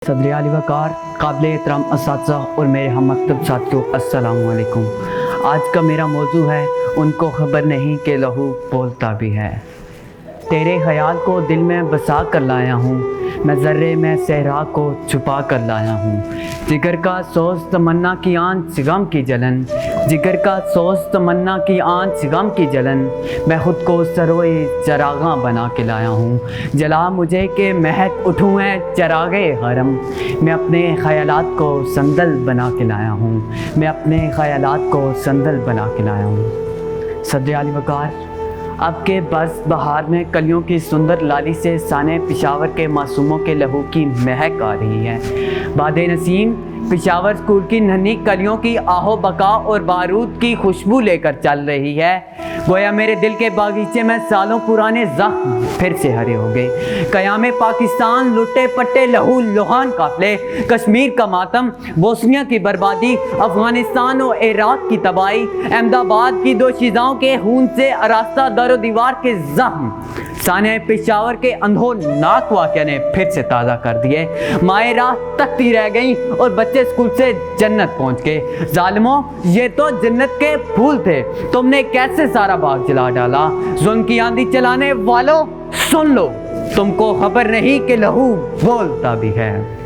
सदर आली वकार काबिल एहतराम असातिज़ा और मेरे हम मकतब साथियों अस्सलाम वालेकुम। आज का मेरा मौजू है उनको खबर नहीं कि लहू बोलता भी है। तेरे ख्याल को दिल में बसा कर लाया हूँ, मैं ज़र्रे में सहरा को छुपा कर लाया हूँ। जिगर का सोच तमन्ना की आंच गम की जलन, जिगर का सोच तमन्ना की आंच गम की जलन, मैं ख़ुद को सरोए चरागा बना के लाया हूँ। जला मुझे कि महक उठूँ है चरागे हरम, मैं अपने ख़यालात को संदल बना के लाया हूँ, मैं अपने ख़यालात को संदल बना के लाया हूँ। सदर आली वकार अब के बस बहार में कलियों की सुंदर लाली से साने पिशावर के मासूमों के लहू की महक आ रही है। बादे नसीम पिशावर स्कूल की नन्ही कलियों की आहो बका और बारूद की खुशबू लेकर चल रही है। गोया मेरे दिल के बागीचे में सालों पुराने ज़ख्म फिर से हरे हो गए। क़याम पाकिस्तान लुटे पट्टे लहू लुहान काफ़िले, कश्मीर का मातम, बोस्निया की बर्बादी, अफ़गानिस्तान और इराक़ की तबाही, अहमदाबाद की दो शीज़ाओं के खून से आरास्ता दर दीवार के ज़ख्म साने पिशावर के अंधोनाक वाक़या ने फिर से ताज़ा कर दिए। माए राह तकती रह गई और बच्चे स्कूल से जन्नत पहुंच गए। ज़ालिमों, ये तो जन्नत के फूल थे, तुमने कैसे सारा बाग जला डाला। जुल्म की आंधी चलाने वालों सुन लो, तुमको खबर नहीं कि लहू बोलता भी है।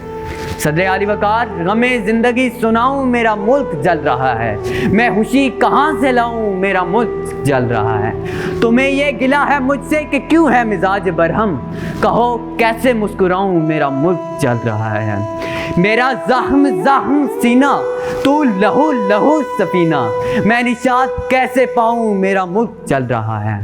सदर आली वकार गमे ज़िंदगी सुनाऊं, मेरा मुल्क जल रहा है, मैं खुशी कहाँ से लाऊं, मेरा मुल्क जल रहा है। तुम्हें ये गिला है मुझसे कि क्यों है मिजाज बरहम, कहो कैसे मुस्कुराऊं, मेरा मुल्क जल रहा है। मेरा ज़ख्म ज़ख्म सीना, तू लहू लहू सफीना, मैं निशात कैसे पाऊं, मेरा मुल्क जल रहा है।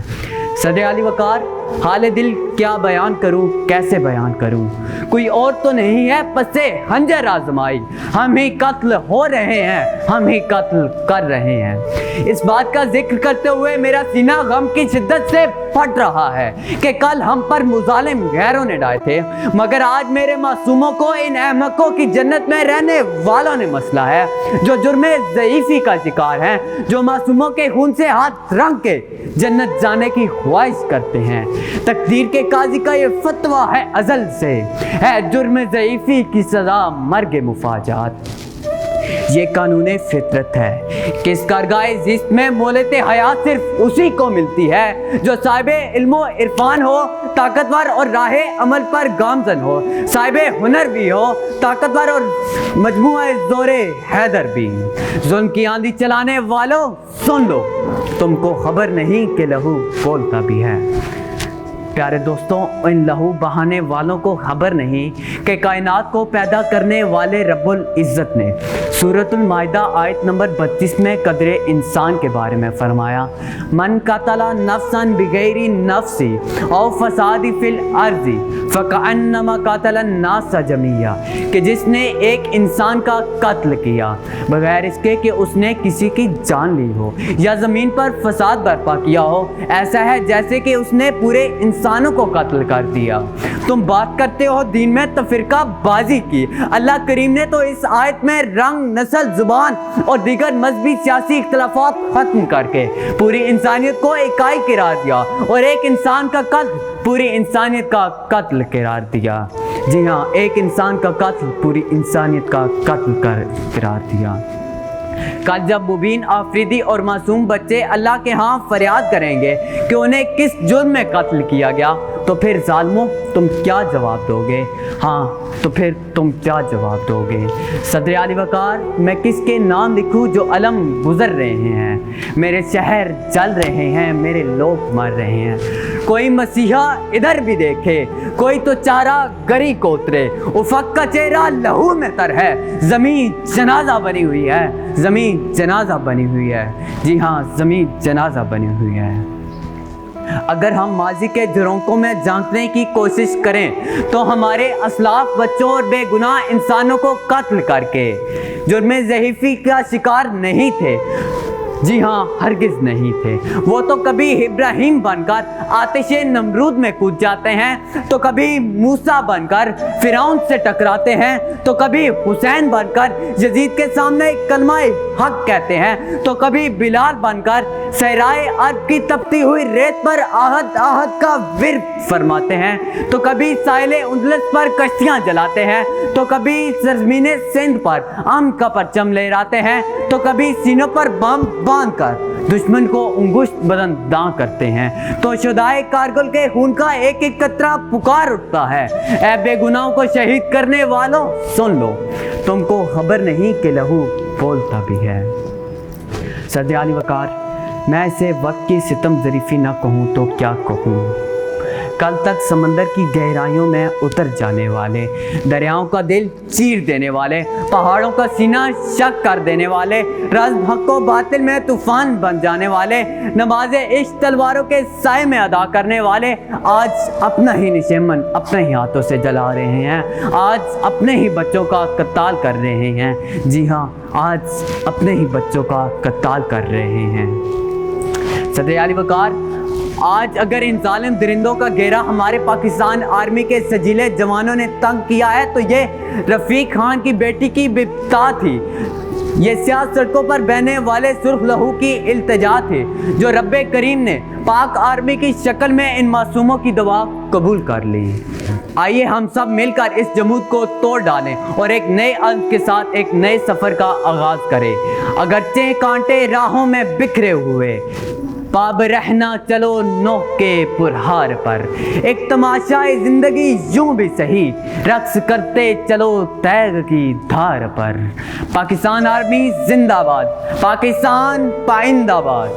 सदर आली वकार हाल दिल क्या बयान करूं, कैसे बयान करूं, कोई और तो नहीं है पसे हंजर आजमाई, हम ही कत्ल हो रहे हैं, हम ही कत्ल कर रहे हैं। इस बात का जिक्र करते हुए मेरा सीना गम की शिद्दत से फट रहा है कि कल हम पर मुजालिम गैरों ने डाले थे, मगर आज मेरे मासूमों को इन अहमकों की जन्नत में रहने वालों ने मसला है, जो जुर्मे ज़ईफ़ी का शिकार हैं, जो मासूमों के खून से हाथ रंग के जन्नत जाने की ख्वाहिश करते हैं। तकदीर के काजी का ये फतवा है अज़ल से, है जुर्म ज़ईफ़ी की सज़ा मर्ग मुफाजात। ये कानूने फितरत है कि इस कारगाए ज़िस्त में मोहलत हयात सिर्फ उसी को मिलती है जो साहिबे इल्मो इरफान हो, ताकतवर और राहे अमल पर गामज़न हो, साहिबे हुनर भी हो, ताकतवर और मजमुआ ज़ोरे हैदर भी। जुल्म की आंधी चलाने वालों सुन लो, तुमको खबर नहीं कि लहू बोलता भी है। प्यारे दोस्तों, इन लहू बहाने वालों को खबर नहीं कि कायनात को पैदा करने वाले रब्बुल इज़्ज़त ने सूरतुल माइदा आयत नंबर 32 में कदरे इंसान के बारे में फरमाया, मन कतला नफ्सन बिगैरी नफ्सी और फसादी फिल अर्ज़ी फ़कअन्नमा कतला नास जमिया, कि जिसने एक इंसान का कत्ल किया बगैर इसके कि उसने किसी की जान ली हो या ज़मीन पर फसाद बर्पा किया हो, ऐसा है जैसे कि उसने पूरे इंसानों को कत्ल कर दिया। तुम बात करते हो दीन में तफरीका बाजी की, अल्लाह करीम ने तो इस आयत में रंग, नस्ल, जुबान और दीगर मजहबी सियासी इख्तलाफात खत्म करके पूरी इंसानियत को इकाई करार दिया और एक इंसान का कत्ल पूरी इंसानियत का कत्ल करार दिया। जी हाँ, एक इंसान का कत्ल पूरी इंसानियत का कत्ल करार दिया। कल जब मुबीन आफरीदी और मासूम बच्चे अल्लाह के यहाँ फरियाद करेंगे कि उन्हें किस जुर्म में कत्ल किया गया, तो फिर ज़ालिमों तुम क्या जवाब दोगे? हाँ, तो फिर तुम क्या जवाब दोगे? सदर आली वकार मैं किसके नाम लिखूँ जो अलम गुज़र रहे हैं, मेरे शहर जल रहे हैं, मेरे लोग मर रहे हैं। कोई मसीहा इधर भी देखे, कोई तो चारा गरी को उतरे, उफक का चेहरा लहू में तर है, ज़मीन जनाजा बनी हुई है, ज़मीन जनाजा बनी हुई है। जी हाँ, ज़मीन जनाजा बनी हुई है। अगर हम माजी के झरोकों में झांकने की कोशिश करें तो हमारे असलाफ बच्चों और बेगुनाह इंसानों को कत्ल करके जुर्मे ज़ईफ़ी का शिकार नहीं थे, جی ہاں ہرگز نہیں تھے. وہ تو کبھی ابراہیم بن کر آتش نمرود میں کود جاتے ہیں, تو کبھی موسیٰ بن کر فرعون سے ٹکراتے ہیں, تو کبھی حسین بن کر یزید کے سامنے کلمہ حق کہتے ہیں, تو کبھی بلال بن کر صحرائے عرب کی تپتی ہوئی ریت پر آہد آہد کا ورد فرماتے ہیں, تو کبھی ساحل اندلس پر کشتیاں جلاتے ہیں, تو کبھی سرزمین سندھ پر امن کا پرچم لہراتے ہیں, تو کبھی سینوں پر بم باندھ کر دشمن کو انگشت بدنداں کرتے ہیں. تو شہدائے کارگل کے خون کا ایک ایک قطرہ پکار اٹھتا ہے, اے بے گناہوں کو شہید کرنے والوں سن لو, تم کو خبر نہیں کہ لہو بولتا بھی ہے. سید علی وقار, میں اسے وقت کی ستم ظریفی نہ کہوں تو کیا کہوں. کل تک سمندر کی گہرائیوں میں اتر جانے والے, دریاؤں کا دل چیر دینے والے, پہاڑوں کا سینہ شک کر دینے والے, راز حق و باطل میں طوفان بن جانے والے, نماز عشق تلواروں کے سائے میں ادا کرنے والے, آج اپنا ہی نشیمن اپنے ہی ہاتھوں سے جلا رہے ہیں, آج اپنے ہی بچوں کا قتال کر رہے ہیں. جی ہاں, آج اپنے ہی بچوں کا قتال کر رہے ہیں. سید علی وقار, آج اگر ان ظالم درندوں کا گھیرا ہمارے پاکستان آرمی کے سجیلے جوانوں نے تنگ کیا ہے تو یہ رفیق خان کی بیٹی کی بتا تھی, یہ سیاہ سڑکوں پر بہنے والے سرخ لہو کی التجا تھی جو رب کریم نے پاک آرمی کی شکل میں ان معصوموں کی دعا قبول کر لی. آئیے ہم سب مل کر اس جمود کو توڑ ڈالیں اور ایک نئے عزم کے ساتھ ایک نئے سفر کا آغاز کریں. اگرچہ کانٹے راہوں میں بکھرے ہوئے, پاب رہنا چلو نوک کے پرہار پر, ایک تماشائے زندگی یوں بھی صحیح, رقص کرتے چلو تیغ کی دھار پر. پاکستان آرمی زندہ باد, پاکستان پائندہ باد.